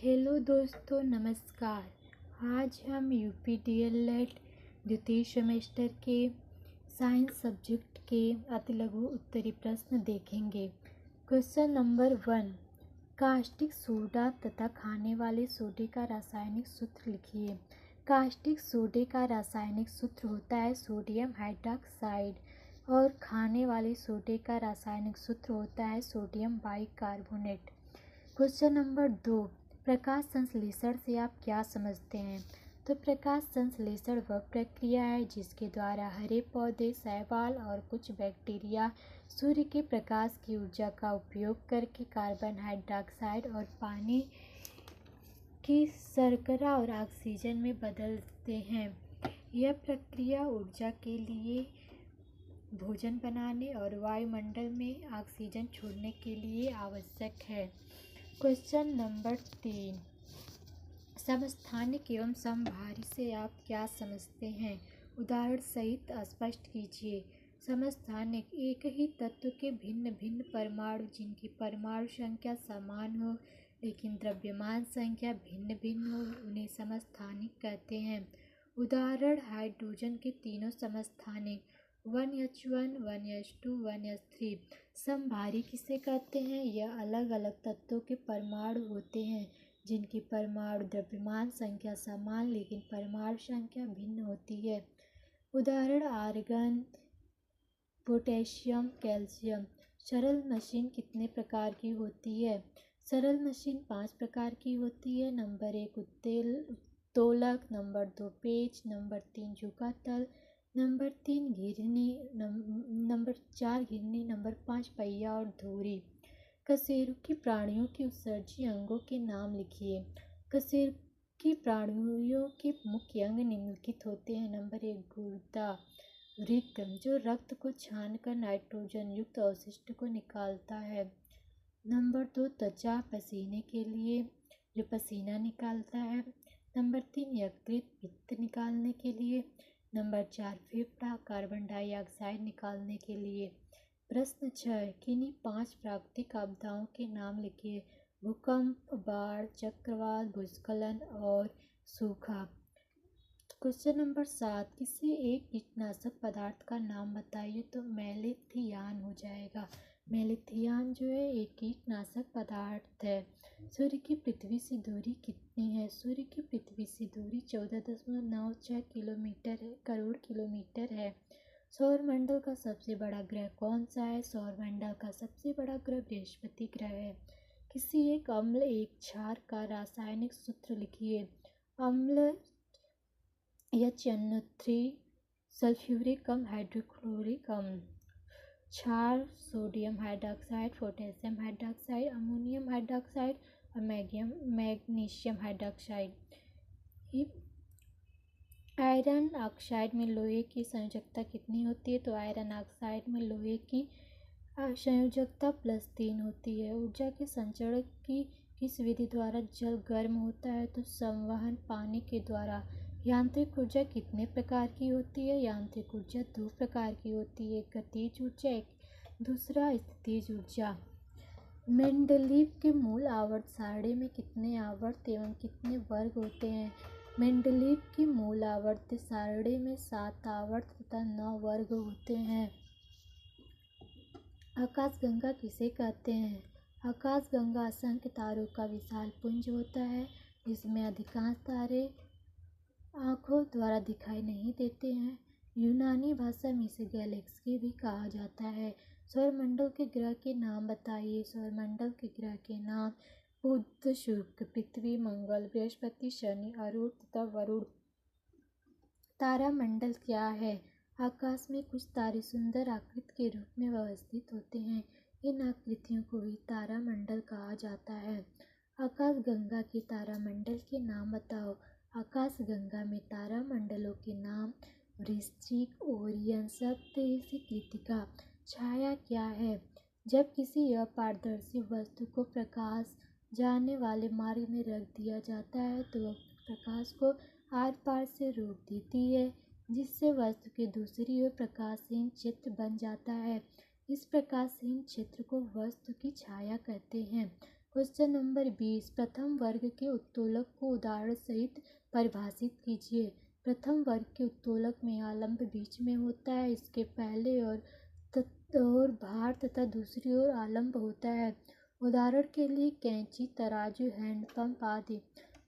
Hello दोस्तों, नमस्कार। आज हम यूपीडीएलएड द्वितीय सेमेस्टर के साइंस सब्जेक्ट के अति लघु उत्तरी प्रश्न देखेंगे। क्वेश्चन नंबर 1, कास्टिक सोडा तथा खाने वाले सोडे का रासायनिक सूत्र लिखिए। कास्टिक सोडे का रासायनिक सूत्र होता है सोडियम हाइड्रॉक्साइड और खाने वाले सोडे का रासायनिक सूत्र होता है सोडियम बाइकार्बोनेट। क्वेश्चन नंबर 2, प्रकाश संश्लेषण से आप क्या समझते हैं? तो प्रकाश संश्लेषण वह प्रक्रिया है जिसके द्वारा हरे पौधे, शैवाल और कुछ बैक्टीरिया सूर्य के प्रकाश की ऊर्जा का उपयोग करके कार्बन डाइऑक्साइड और पानी की शर्करा और ऑक्सीजन में बदलते हैं। यह प्रक्रिया ऊर्जा के लिए भोजन बनाने और वायुमंडल में ऑक्सीजन छोड़ने के लिए आवश्यक है। क्वेश्चन नंबर 3, समस्थानिक एवं समभारी से आप क्या समझते हैं? उदाहरण सहित स्पष्ट कीजिए। समस्थानिक एक ही तत्व के भिन्न भिन्न परमाणु जिनकी परमाणु संख्या समान हो लेकिन द्रव्यमान संख्या भिन्न भिन्न हो, उन्हें समस्थानिक कहते हैं। उदाहरण हाइड्रोजन के तीनों समस्थानिक 1H1, 1H2, 1H3। समभारी किसे कहते हैं? यह अलग अलग तत्वों के परमाणु होते हैं जिनकी परमाणु द्रव्यमान संख्या समान लेकिन परमाणु संख्या भिन्न होती है। उदाहरण आर्गन, पोटेशियम, कैल्शियम। सरल मशीन कितने प्रकार की होती है? सरल मशीन 5 प्रकार की होती है। नंबर 1 उत्तोलक, नंबर 2 पेच, नंबर 3 झुका तल, नंबर 3 घिरनी, नंबर 4 घिरनी, नंबर 5 पहिया और धुरी। कशेरुकी प्राणियों के उत्सर्जी अंगों के नाम लिखिए। कशेरुकी प्राणियों के मुख्य अंग निम्नलिखित होते हैं। नंबर 1 गुर्दा, वृक्क जो रक्त को छानकर नाइट्रोजन युक्त अवशिष्ट को निकालता है। नंबर 2 त्वचा पसीने के लिए जो पसीना निकालता है। नंबर 3 यकृत पित्त निकालने के लिए। नंबर 4 फेफड़ा कार्बन डाइऑक्साइड निकालने के लिए। प्रश्न 6, किन्हीं 5 प्राकृतिक आपदाओं के नाम लिखिए। भूकंप, बाढ़, चक्रवात, भूस्खलन और सूखा। क्वेश्चन नंबर 7, किसी एक कीटनाशक पदार्थ का नाम बताइए। तो मेलेथियान हो जाएगा। मेलेथियान जो है एक कीटनाशक पदार्थ है। सूर्य की पृथ्वी से दूरी कितनी है? सूर्य की पृथ्वी से दूरी 14.96 करोड़ किलोमीटर है। सौरमंडल का सबसे बड़ा ग्रह कौन सा है? सौरमंडल का सबसे बड़ा ग्रह बृहस्पति ग्रह है। किसी एक अम्ल एक क्षार का रासायनिक सूत्र लिखिए। अम्ल HNO3 सल्फ्यूरिक अम्ल, हाइड्रोक्लोरिक अम्ल। क्षार sodium hydroxide, potassium hydroxide, ammonium hydroxide और मैग्नीशियम हाइड्रॉक्साइड। आयरन ऑक्साइड में लोहे की संयोजकता कितनी होती है? तो आयरन ऑक्साइड में लोहे की संयोजकता +3 होती है। ऊर्जा के संचरण की किस विधि द्वारा जल गर्म होता है? तो संवहन पानी के द्वारा। यांत्रिक ऊर्जा कितने प्रकार की होती है? यांत्रिक ऊर्जा 2 प्रकार की होती है, एक गतिज ऊर्जा, एक दूसरा स्थितिज ऊर्जा। मेंडलीव के मूल आवर्त सारणी में कितने आवर्त एवं कितने वर्ग होते हैं? मेंडलीव की मूल आवर्त सारणी में 7 आवर्त तथा 9 वर्ग होते हैं। आकाशगंगा किसे कहते हैं? आकाशगंगा असंख्य तारों का विशाल पुंज होता है जिसमें अधिकांश तारे आँखों द्वारा दिखाई नहीं देते हैं। यूनानी भाषा में इसे गैलेक्सी भी कहा जाता है। सौरमंडल के ग्रह के नाम बताइए। सौरमंडल के ग्रह के नाम बुध, शुक्र, पृथ्वी, मंगल, बृहस्पति, शनि, अरुण तथा वरुण। तारामंडल क्या है? आकाश में कुछ तारे सुंदर आकृति के रूप में व्यवस्थित होते हैं। इन आकृतियों को ही तारामंडल कहा जाता है। आकाशगंगा के तारामंडल के नाम बताओ। आकाशगंगा में तारामंडलों के नाम वृश्चिक, ओरियन, सप्तऋषि, कृत्तिका। छाया क्या है? जब किसी अपारदर्शी वस्तु को प्रकाश जाने वाले मार्ग में रख दिया जाता है तो वह प्रकाश को आर पार से रोक देती है जिससे वस्तु के दूसरी ओर प्रकाशहीन क्षेत्र बन जाता है। इस प्रकाशहीन क्षेत्र को वस्तु की छाया कहते हैं। क्वेश्चन नंबर 20, प्रथम वर्ग के उत्तोलक को उदाहरण सहित परिभाषित कीजिए। प्रथम वर्ग के उत्तोलक में आलंब बीच में होता है, इसके पहले और भार तथा दूसरी ओर आलंब होता है। उदाहरण के लिए कैंची, तराजू, हैंडपंप आदि।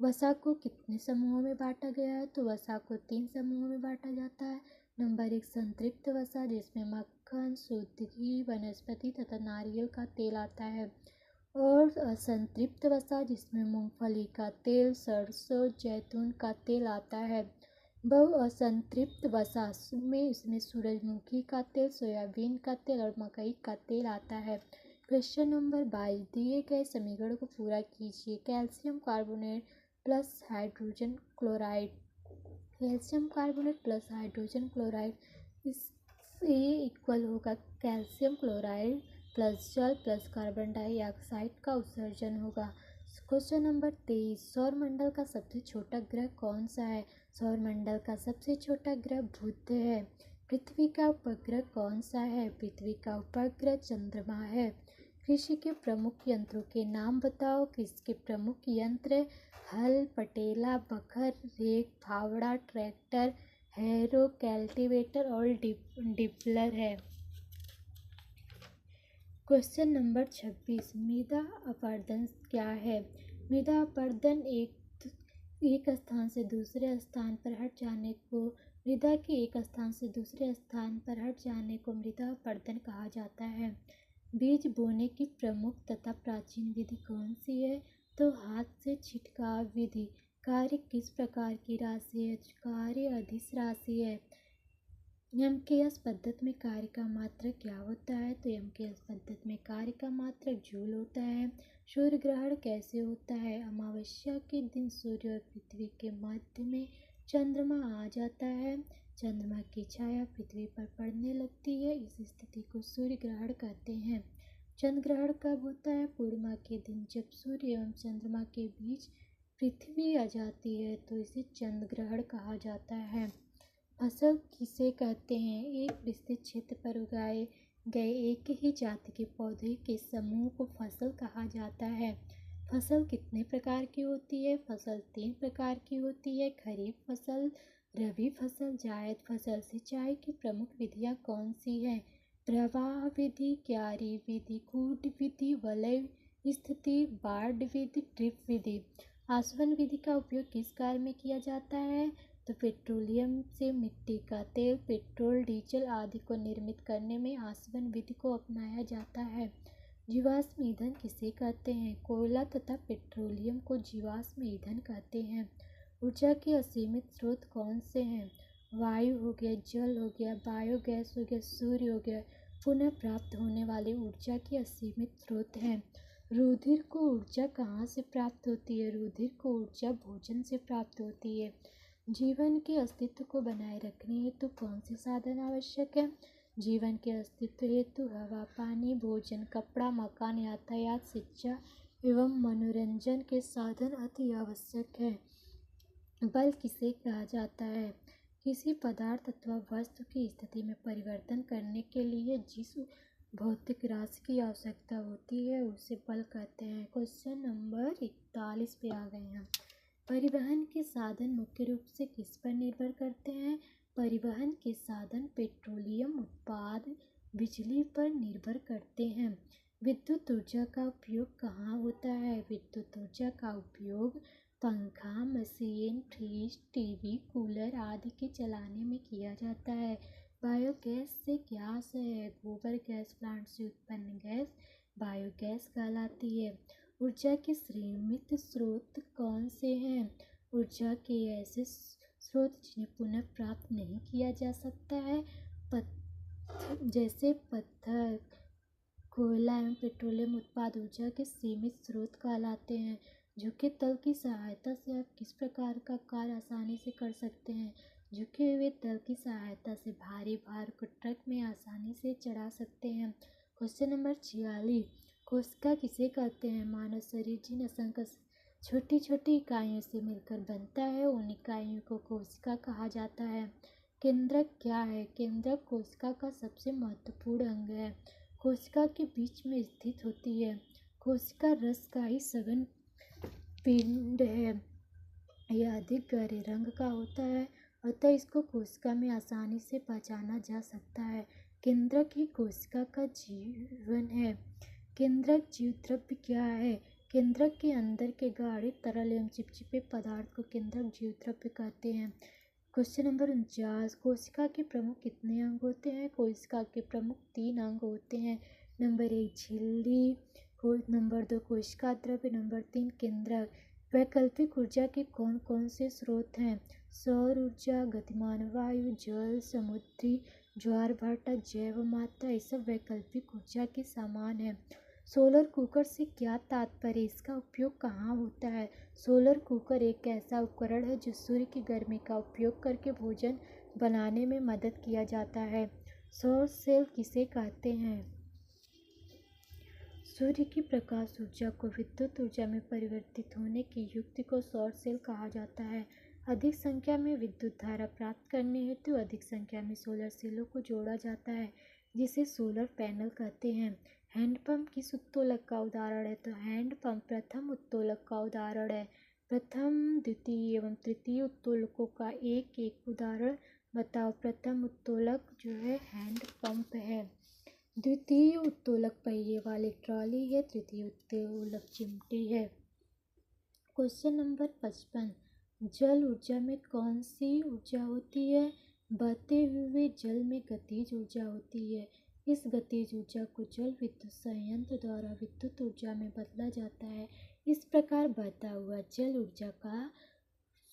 वसा को कितने समूहों में बांटा गया है? तो वसा को 3 समूहों में बांटा जाता है। नंबर 1, संतृप्त वसा, जिसमें मक्खन, शुद्ध घी, वनस्पति तथा नारियल का तेल आता है। और असंतृप्त वसा, जिसमें मूंगफली का तेल, सरसों, जैतून का तेल आता है। बहु असंतृप्त वसा में इसमें सूरजमुखी का तेल, सोयाबीन का तेल और मकई का तेल आता है। क्वेश्चन नंबर 22, दिए गए समीकरण को पूरा कीजिए। Calcium carbonate plus hydrogen chloride, calcium carbonate plus hydrogen chloride, इससे इक्वल होगा कैल्शियम क्लोराइड प्लस जल प्लस कार्बन डाइऑक्साइड का उत्सर्जन होगा। क्वेश्चन नंबर 23, सौरमंडल का सबसे छोटा ग्रह कौन सा है? सौरमंडल का सबसे छोटा ग्रह बुध है। पृथ्वी का उपग्रह कौन सा है? पृथ्वी का उपग्रह चंद्रमा है। कृषि के प्रमुख यंत्रों के नाम बताओ। कृषि के प्रमुख यंत्र हल, पटेला, बखर, रेक, फावड़ा, ट्रैक्टर, हैरो, कल्टीवेटर और डिबलर है। क्वेश्चन नंबर 26, मृदा अपरदन क्या है? मृदा अपरदन एक स्थान से दूसरे स्थान पर हट जाने को मृदा के एक स्थान से दूसरे स्थान पर हट जाने को मृदा अपरदन कहा जाता है। बीज बोने की प्रमुख तथा प्राचीन विधि कौन सी है? तो हाथ से छिटकाव विधि। कार्य किस प्रकार की राशि है? कार्य अदिश राशि है। यमकेश पद्धति में कार्य का मात्रक क्या होता है? तो यमकेश पद्धति में कार्य का मात्रक जूल होता है। सूर्य ग्रहण कैसे होता है? अमावस्या के दिन सूर्य और पृथ्वी के मध्य में चंद्रमा आ जाता है। चंद्रमा की छाया पृथ्वी पर पड़ने लगती है, इस स्थिति को सूर्य ग्रहण कहते हैं। चंद्र ग्रहण कब होता है? पूर्णिमा के दिन, जब सूर्य एवं चंद्रमा के बीच पृथ्वी आ जाती है, तो इसे चंद्र ग्रहण कहा जाता है। फसल किसे कहते हैं? एक विस्तृत क्षेत्र पर उगाए गए एक ही जाति के पौधे के समूह को फसल कहा जाता है। फसल कितने प्रकार की होती है? फसल 3 प्रकार की होती है। खरीफ फसल, रबी फसल, जायद फसल। सिंचाई की प्रमुख विधियां कौन सी हैं? प्रवाह विधि, क्यारी विधि, कूट विधि, वलय स्थिति, बाढ़ विधि, ड्रिप विधि। आसवन विधि का उपयोग किस कार्य में किया जाता है? तो पेट्रोलियम से मिट्टी का तेल, पेट्रोल, डीजल आदि को निर्मित करने में आसवन विधि को अपनाया जाता है। जीवाश्म ईंधन किसे कहते हैं? कोयला तथा पेट्रोलियम को जीवाश्म ईंधन कहते हैं। ऊर्जा के असीमित स्रोत कौन से हैं? वायु हो गया, जल हो गया, बायोगैस हो गया, सूर्य हो गया। पुनः प्राप्त होने वाली ऊर्जा के असीमित स्रोत हैं। रुधिर को ऊर्जा कहाँ से प्राप्त होती है? रुधिर को ऊर्जा भोजन से प्राप्त होती है। जीवन के अस्तित्व को बनाए रखने हेतु कौन से साधन आवश्यक है? जीवन के अस्तित्व हेतु हवा, पानी, भोजन, कपड़ा, मकान, यातायात, शिक्षा एवं मनोरंजन के साधन अति आवश्यक है। बल किसे कहा जाता है? किसी पदार्थ अथवा वस्तु की स्थिति में परिवर्तन करने के लिए जिस भौतिक राशि की आवश्यकता होती है उसे बल कहते हैं। क्वेश्चन नंबर 41 पे आ गए हैं। परिवहन के साधन मुख्य रूप से किस पर निर्भर करते हैं? परिवहन के साधन पेट्रोलियम उत्पाद, बिजली पर निर्भर करते हैं। विद्युत ऊर्जा का उपयोग कहाँ होता है? विद्युत ऊर्जा का उपयोग पंखा, मशीन, फ्रिज, टीवी, कूलर आदि के चलाने में किया जाता है। बायोगैस से गैस है, गोबर गैस प्लांट से उत्पन्न गैस बायोगैस कहलाती है। ऊर्जा के सीमित स्रोत कौन से हैं? ऊर्जा के ऐसे स्रोत जिन्हें पुनः प्राप्त नहीं किया जा सकता है, जैसे पत्थर, कोयला एवं पेट्रोलियम उत्पाद ऊर्जा के सीमित स्रोत कहलाते हैं। झुके तल की सहायता से आप किस प्रकार का कार्य आसानी से कर सकते हैं? झुके हुए तल की सहायता से भारी भार को ट्रक में आसानी से चढ़ा सकते हैं। क्वेश्चन नंबर 46, कोशिका किसे कहते हैं? मानव शरीर जिन असंख्य छोटी छोटी इकाइयों से मिलकर बनता है उन इकाइयों को कोशिका कहा जाता है। केंद्रक क्या है? केंद्रक कोशिका का सबसे महत्वपूर्ण अंग है, कोशिका के बीच में स्थित होती है। कोशिका रस का ही सघन पिंड है। यह अधिक गहरे रंग का होता है, अतः इसको कोशिका में आसानी से पहचाना जा सकता है। केंद्रक ही कोशिका का जीवन है। केंद्रक जीवद्रव्य क्या है? केंद्रक के अंदर के गाढ़े तरल एवं चिपचिपे पदार्थ को केंद्रक जीवद्रव्य कहते हैं। क्वेश्चन नंबर 49, कोशिका के प्रमुख कितने अंग होते हैं? कोशिका के प्रमुख 3 अंग होते हैं। नंबर 1 झिल्ली, नंबर 2 कोशिका द्रव्य, नंबर 3 केंद्रक। वैकल्पिक ऊर्जा के कौन कौन से स्रोत हैं? सौर ऊर्जा, गतिमान वायु, जल, समुद्री ज्वार भाटा, जैव मात्रा, ये सब वैकल्पिक ऊर्जा के समान है। सोलर कुकर से क्या तात्पर्य? इसका उपयोग कहाँ होता है? सोलर कुकर एक ऐसा उपकरण है जो सूर्य की गर्मी का उपयोग करके भोजन बनाने में मदद किया जाता है। सौर सेल किसे कहते हैं? सूर्य की प्रकाश ऊर्जा को विद्युत ऊर्जा में परिवर्तित होने की युक्ति को सौर सेल कहा जाता है। अधिक संख्या में विद्युत धारा प्राप्त करने हेतु अधिक संख्या में सोलर सेलों को जोड़ा जाता है, जिसे सोलर पैनल कहते हैं। हैंडपंप किस उत्तोलक का उदाहरण है? तो हैंडपंप प्रथम उत्तोलक का उदाहरण है। प्रथम, द्वितीय एवं तृतीय उत्तोलकों का एक एक उदाहरण बताओ। प्रथम उत्तोलक जो है हैंडपंप है। द्वितीय उत्तोलक पहिए वाली ट्रॉली है। तृतीय उत्तोलक चिमटी है। क्वेश्चन नंबर 55, जल ऊर्जा में कौन सी ऊर्जा होती है? बहते हुए जल में गतिज ऊर्जा होती है। इस गतिज ऊर्जा को जल विद्युत संयंत्र द्वारा विद्युत ऊर्जा में बदला जाता है। इस प्रकार बहता हुआ जल ऊर्जा का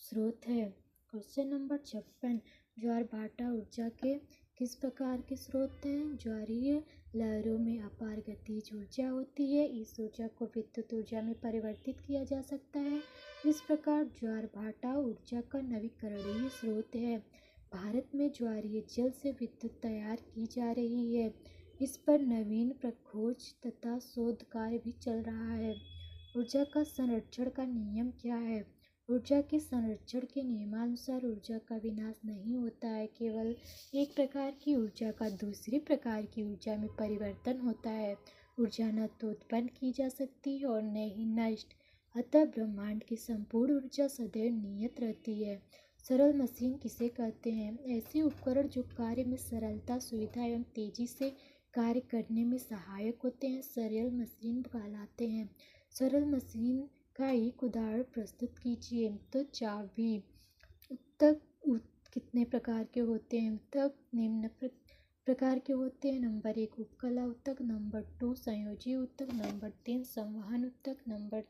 स्रोत है। क्वेश्चन नंबर 56, ज्वार भाटा ऊर्जा के किस प्रकार के स्रोत हैं? ज्वारीय लहरों में अपार गतिज ऊर्जा होती है। इस ऊर्जा को विद्युत ऊर्जा में परिवर्तित किया जा सकता है। इस प्रकार ज्वार भाटा ऊर्जा का नवीकरणीय स्रोत है। भारत में ज्वारीय जल से विद्युत तैयार की जा रही है। इस पर नवीन खोज तथा शोध कार्य भी चल रहा है। ऊर्जा का संरक्षण का नियम क्या है? ऊर्जा के संरक्षण के नियमानुसार ऊर्जा का विनाश नहीं होता है, केवल एक प्रकार की ऊर्जा का दूसरी प्रकार की ऊर्जा में परिवर्तन होता है। ऊर्जा न तो उत्पन्न की जा सकती और न ही नष्ट, अतः ब्रह्मांड की संपूर्ण ऊर्जा सदैव नियत रहती है। सरल मशीन किसे कहते हैं? ऐसे उपकरण जो कार्य में सरलता, सुविधा एवं तेजी से कार्य करने में सहायक होते हैं, सरल मशीन कहलाते हैं। सरल मशीन का एक उदाहरण प्रस्तुत कीजिए। तो चाबी। उत्तक कितने प्रकार के होते हैं? उत्तक निम्न प्रकार के होते हैं। नंबर 1 उपकला उत्तक, नंबर 2 संयोजी उत्तक, नंबर 3 संवहन उत्तक, नंबर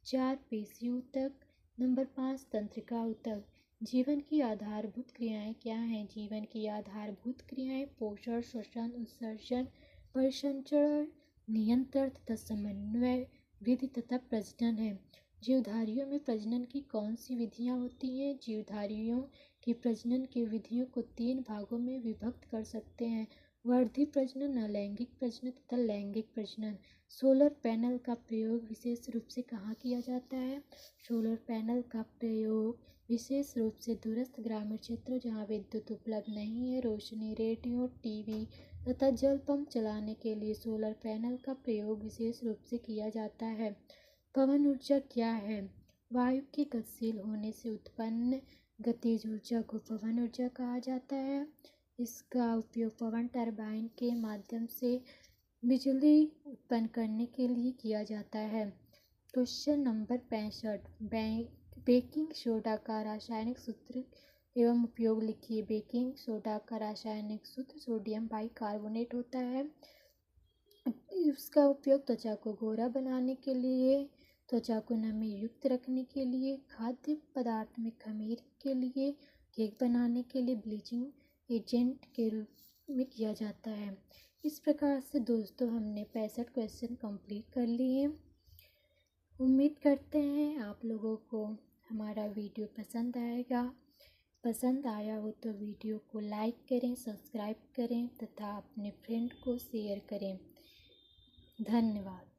4 पेशी उत्तक, नंबर 5 तंत्रिका उत्तक। जीवन की आधारभूत क्रियाएं क्या हैं? जीवन की आधारभूत क्रियाएं पोषण, श्वसन, उत्सर्जन, परिसंचरण, नियंत्रण तथा समन्वय, वृद्धि तथा प्रजनन है। जीवधारियों में प्रजनन की कौन सी विधियां होती हैं? जीवधारियों की प्रजनन की विधियों को 3 भागों में विभक्त कर सकते हैं: वर्धी प्रजनन, अलैंगिक प्रजनन तथा लैंगिक प्रजनन। सोलर पैनल का प्रयोग विशेष रूप से कहाँ किया जाता है? सोलर पैनल का प्रयोग विशेष रूप से दूरस्थ ग्रामीण क्षेत्रों जहाँ विद्युत उपलब्ध नहीं है, रोशनी, रेडियो, टीवी तथा जल पंप चलाने के लिए सोलर पैनल का प्रयोग विशेष रूप से किया जाता है। पवन ऊर्जा क्या है? वायु के गतिशील होने से उत्पन्न गतिज ऊर्जा को पवन ऊर्जा कहा जाता है। इसका उपयोग पवन टरबाइन के माध्यम से बिजली उत्पन्न करने के लिए किया जाता है। क्वेश्चन नंबर 65, बेकिंग सोडा का रासायनिक सूत्र एवं उपयोग लिखिए। बेकिंग सोडा का रासायनिक सूत्र सोडियम बाइकार्बोनेट होता है। इसका उपयोग त्वचा को गोरा बनाने के लिए, त्वचा को नमी युक्त रखने के लिए, खाद्य पदार्थ में खमीर के लिए, केक बनाने के लिए, ब्लीचिंग एजेंट के रूप में किया जाता है। इस प्रकार से दोस्तों हमने 65 क्वेश्चन कंप्लीट कर लिए। उम्मीद करते हैं आप लोगों को हमारा वीडियो पसंद आएगा। पसंद आया हो तो वीडियो को लाइक करें, सब्सक्राइब करें तथा अपने फ्रेंड को शेयर करें। धन्यवाद।